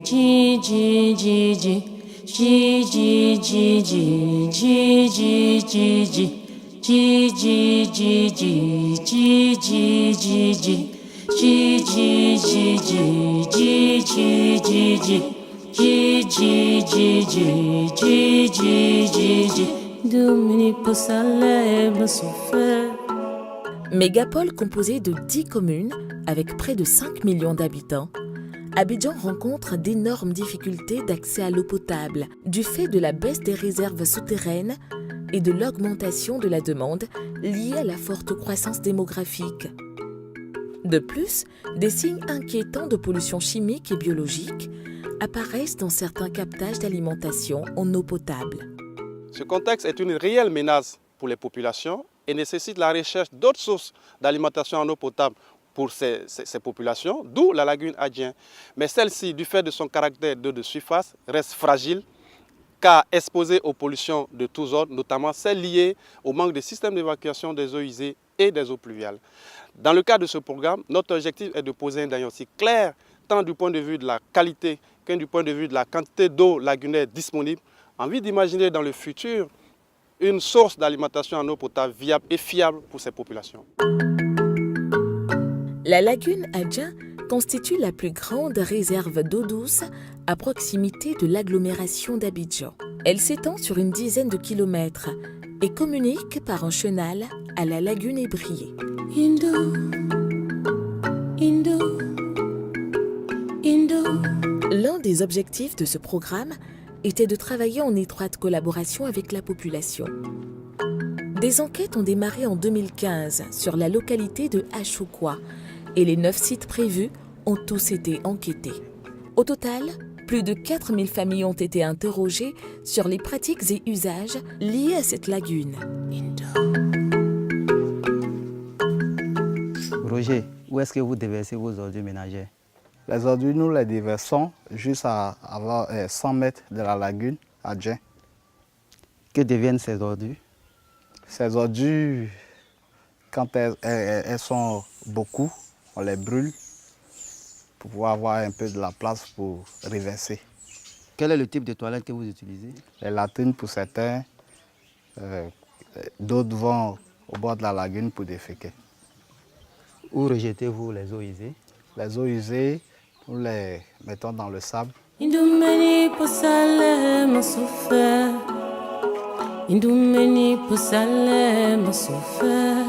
Ji ji ji ji, ji ji ji ji, ji ji ji ji, ji ji ji ji, ji ji ji ji, ji ji ji ji, ji ji ji ji, ji ji ji ji, ji ji ji ji. Domini Possalem souffert. Mégapole composée de 10 communes avec près de 5 millions d'habitants, Abidjan rencontre d'énormes difficultés d'accès à l'eau potable du fait de la baisse des réserves souterraines et de l'augmentation de la demande liée à la forte croissance démographique. De plus, des signes inquiétants de pollution chimique et biologique apparaissent dans certains captages d'alimentation en eau potable. Ce contexte est une réelle menace pour les populations et nécessite la recherche d'autres sources d'alimentation en eau potable pour ces populations, d'où la lagune Adjien. Mais celle-ci, du fait de son caractère d'eau de surface, reste fragile car exposée aux pollutions de tous ordres, notamment celles liées au manque de système d'évacuation des eaux usées et des eaux pluviales. Dans le cadre de ce programme, notre objectif est de poser un diagnostic clair, tant du point de vue de la qualité que du point de vue de la quantité d'eau lagunaire disponible, en vue d'imaginer dans le futur une source d'alimentation en eau potable viable et fiable pour ces populations. La lagune Adjien constitue la plus grande réserve d'eau douce à proximité de l'agglomération d'Abidjan. Elle s'étend sur une dizaine de kilomètres et communique par un chenal à la lagune ébriée. L'un des objectifs de ce programme était de travailler en étroite collaboration avec la population. Des enquêtes ont démarré en 2015 sur la localité de Achoukwa et les 9 sites prévus ont tous été enquêtés. Au total, plus de 4000 familles ont été interrogées sur les pratiques et usages liés à cette lagune. Roger, où est-ce que vous déversez vos ordures ménagères? Les ordures, nous les déversons juste à 100 mètres de la lagune Adjien. Que deviennent ces ordures? Ces ordures, quand elles sont beaucoup, on les brûle pour pouvoir avoir un peu de la place pour reverser. Quel est le type de toilette que vous utilisez? Les latrines pour certains, d'autres vont au bord de la lagune pour déféquer. Où rejetez-vous les eaux usées? Les eaux usées, nous les mettons dans le sable. Indoumeni Possalem souffert. Indoumeni Possalem souffert.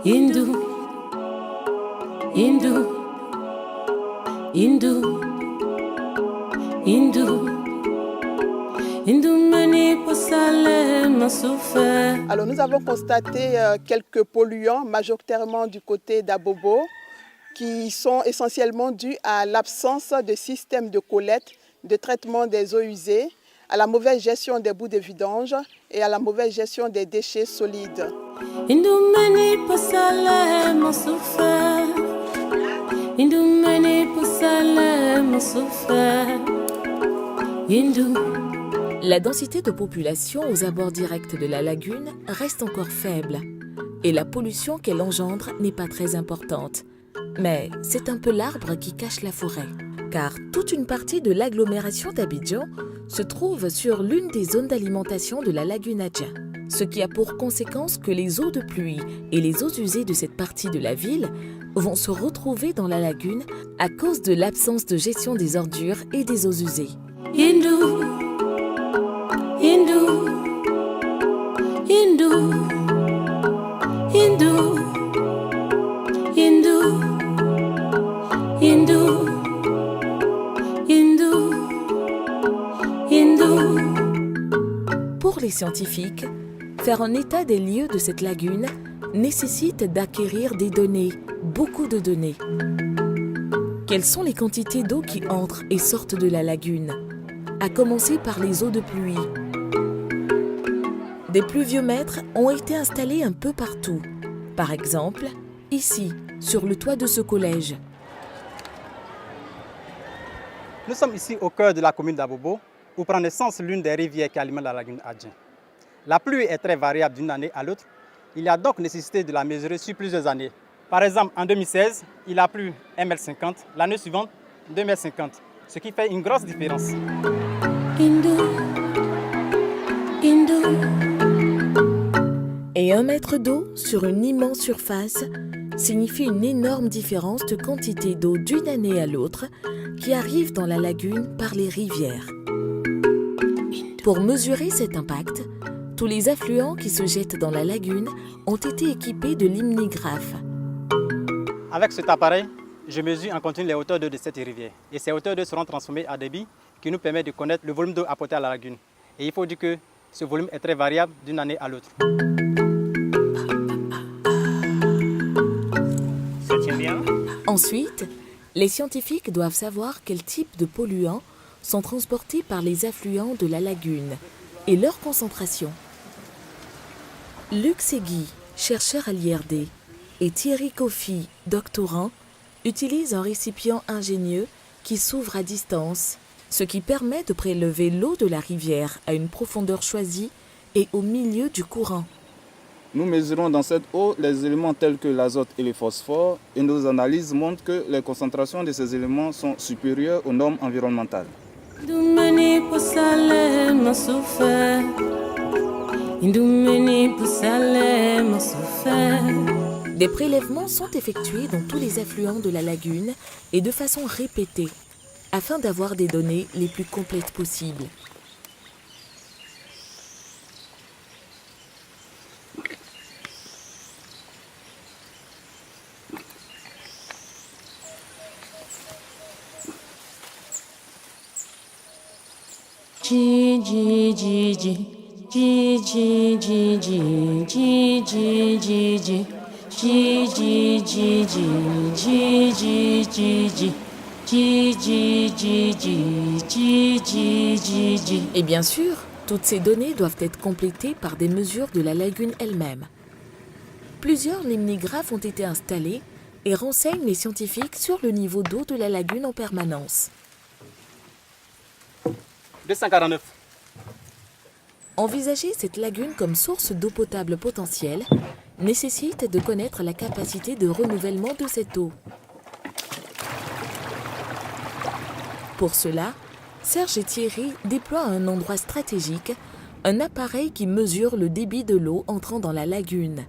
Indou, Indou, Indou, Indou, Indoumeni Possalem souffert. Alors nous avons constaté quelques polluants, majoritairement du côté d'Abobo, qui sont essentiellement dus à l'absence de système de collecte, de traitement des eaux usées, à la mauvaise gestion des boues de vidange et à la mauvaise gestion des déchets solides. Indoumeni Possalem souffert. Indoumeni Possalem souffert. Indou. La densité de population aux abords directs de la lagune reste encore faible et la pollution qu'elle engendre n'est pas très importante. Mais c'est un peu l'arbre qui cache la forêt, car toute une partie de l'agglomération d'Abidjan se trouve sur l'une des zones d'alimentation de la lagune Adjien, ce qui a pour conséquence que les eaux de pluie et les eaux usées de cette partie de la ville vont se retrouver dans la lagune à cause de l'absence de gestion des ordures et des eaux usées. Indou, Indou, Indou, Indou, Indou, Indou, Indou, Indou. Pour les scientifiques, faire un état des lieux de cette lagune nécessite d'acquérir des données, beaucoup de données. Quelles sont les quantités d'eau qui entrent et sortent de la lagune, à commencer par les eaux de pluie? Des pluviomètres ont été installés un peu partout. Par exemple, ici, sur le toit de ce collège. Nous sommes ici au cœur de la commune d'Abobo, où prend naissance l'une des rivières qui alimente la lagune Adjien. La pluie est très variable d'une année à l'autre. Il y a donc nécessité de la mesurer sur plusieurs années. Par exemple, en 2016, il a plu 1,50 m, l'année suivante 2,50 m. ce qui fait une grosse différence. Et 1 mètre d'eau sur une immense surface signifie une énorme différence de quantité d'eau d'une année à l'autre qui arrive dans la lagune par les rivières. Pour mesurer cet impact, tous les affluents qui se jettent dans la lagune ont été équipés de limnigraphes. Avec cet appareil, je mesure en continu les hauteurs d'eau de cette rivière. Et ces hauteurs d'eau seront transformées en débit qui nous permet de connaître le volume d'eau apporté à la lagune. Et il faut dire que ce volume est très variable d'une année à l'autre. Ça tient bien? Ensuite, les scientifiques doivent savoir quel type de polluants sont transportés par les affluents de la lagune et leur concentration. Luc Segui, chercheur à l'IRD, et Thierry Coffy, doctorant, utilisent un récipient ingénieux qui s'ouvre à distance, ce qui permet de prélever l'eau de la rivière à une profondeur choisie et au milieu du courant. Nous mesurons dans cette eau les éléments tels que l'azote et le phosphore et nos analyses montrent que les concentrations de ces éléments sont supérieures aux normes environnementales. Des prélèvements sont effectués dans tous les affluents de la lagune et de façon répétée, afin d'avoir des données les plus complètes possibles. Et bien sûr, toutes ces données doivent être complétées par des mesures de la lagune elle-même. Plusieurs limnigraphes ont été installés et renseignent les scientifiques sur le niveau d'eau de la lagune en permanence. 249. Envisager cette lagune comme source d'eau potable potentielle nécessite de connaître la capacité de renouvellement de cette eau. Pour cela, Serge et Thierry déploient à un endroit stratégique un appareil qui mesure le débit de l'eau entrant dans la lagune.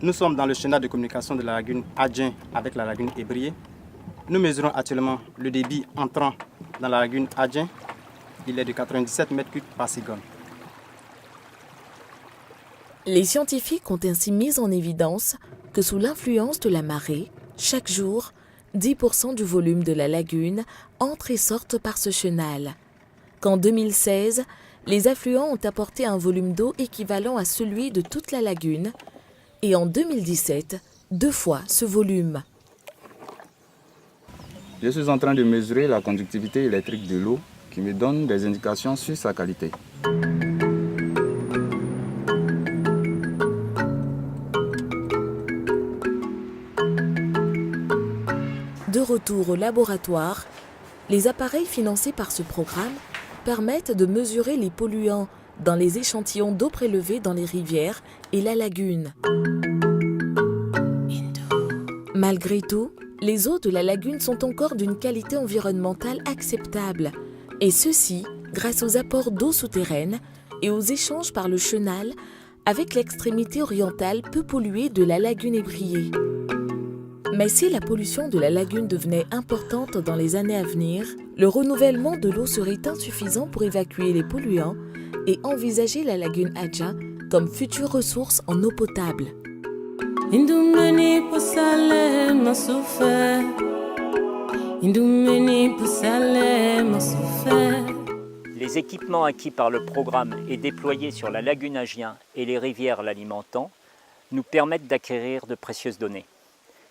Nous sommes dans le schéma de communication de la lagune Adjin avec la lagune Ébrié. Nous mesurons actuellement le débit entrant dans la lagune Adjin. Il est de 97 mètres cubes par seconde. Les scientifiques ont ainsi mis en évidence que sous l'influence de la marée, chaque jour, 10% du volume de la lagune entre et sortent par ce chenal. Qu'en 2016, les affluents ont apporté un volume d'eau équivalent à celui de toute la lagune, et en 2017, 2 fois ce volume. Je suis en train de mesurer la conductivité électrique de l'eau qui me donne des indications sur sa qualité. De retour au laboratoire, les appareils financés par ce programme permettent de mesurer les polluants dans les échantillons d'eau prélevés dans les rivières et la lagune. Malgré tout, les eaux de la lagune sont encore d'une qualité environnementale acceptable, et ceci grâce aux apports d'eau souterraine et aux échanges par le chenal avec l'extrémité orientale peu polluée de la lagune Ébrié. Mais si la pollution de la lagune devenait importante dans les années à venir, le renouvellement de l'eau serait insuffisant pour évacuer les polluants et envisager la lagune Adjin comme future ressource en eau potable. Les équipements acquis par le programme et déployés sur la lagune Adjin et les rivières l'alimentant nous permettent d'acquérir de précieuses données.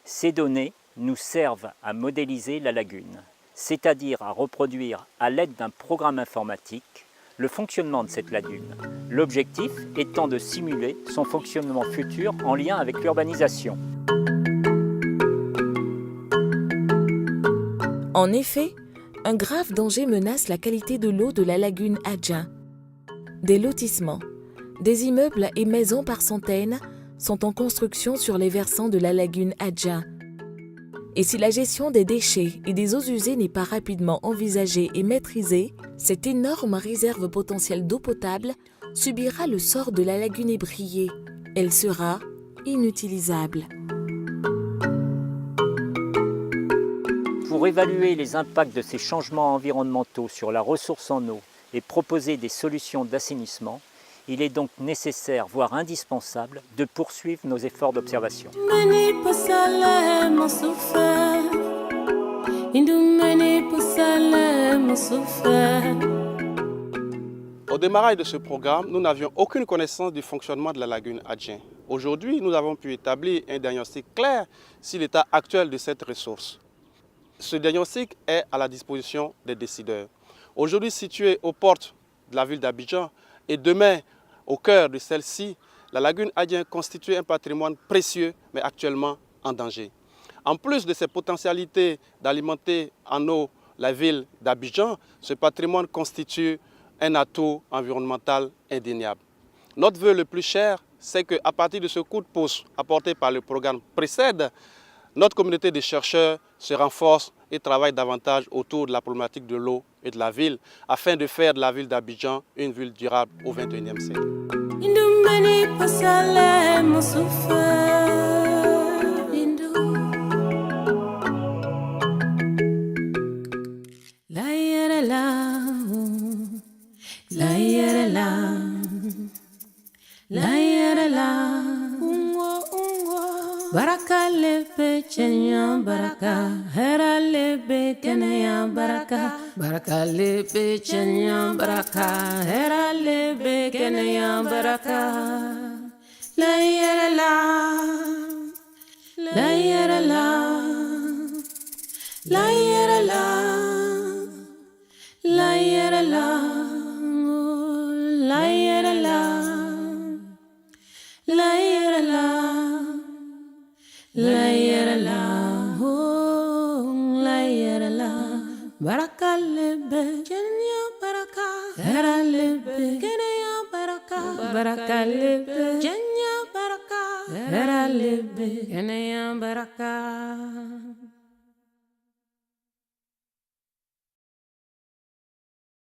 Ces données nous servent à modéliser la lagune, c'est-à-dire à reproduire à l'aide d'un programme informatique le fonctionnement de cette lagune, l'objectif étant de simuler son fonctionnement futur en lien avec l'urbanisation. En effet, un grave danger menace la qualité de l'eau de la lagune Adjin. Des lotissements, des immeubles et maisons par centaines sont en construction sur les versants de la lagune Adjin. Et si la gestion des déchets et des eaux usées n'est pas rapidement envisagée et maîtrisée, cette énorme réserve potentielle d'eau potable subira le sort de la lagune ébriée. Elle sera inutilisable. Pour évaluer les impacts de ces changements environnementaux sur la ressource en eau et proposer des solutions d'assainissement, il est donc nécessaire, voire indispensable, de poursuivre nos efforts d'observation. Au démarrage de ce programme, nous n'avions aucune connaissance du fonctionnement de la lagune Adjien. Aujourd'hui, nous avons pu établir un diagnostic clair sur l'état actuel de cette ressource. Ce diagnostic est à la disposition des décideurs. Aujourd'hui située aux portes de la ville d'Abidjan et demain au cœur de celle-ci, la lagune Adjien constitue un patrimoine précieux mais actuellement en danger. En plus de ses potentialités d'alimenter en eau la ville d'Abidjan, ce patrimoine constitue un atout environnemental indéniable. Notre vœu le plus cher, c'est qu'à partir de ce coup de pouce apporté par le programme PRECEDE, notre communauté de chercheurs se renforce et travaille davantage autour de la problématique de l'eau et de la ville afin de faire de la ville d'Abidjan une ville durable au XXIe siècle. Baraka lebe chenya baraka, hera lebe kenaya baraka. Baraka lebe chenya baraka, hera lebe kenaya baraka. La yera la, la yera la, la yera la, la yera la, la yera la, la yera la. La yera la, oh, la yera la. Baraka lebe, kenya baraka. Hera lebe, kenya baraka. Baraka lebe, kenya baraka. Hera lebe, kenya baraka.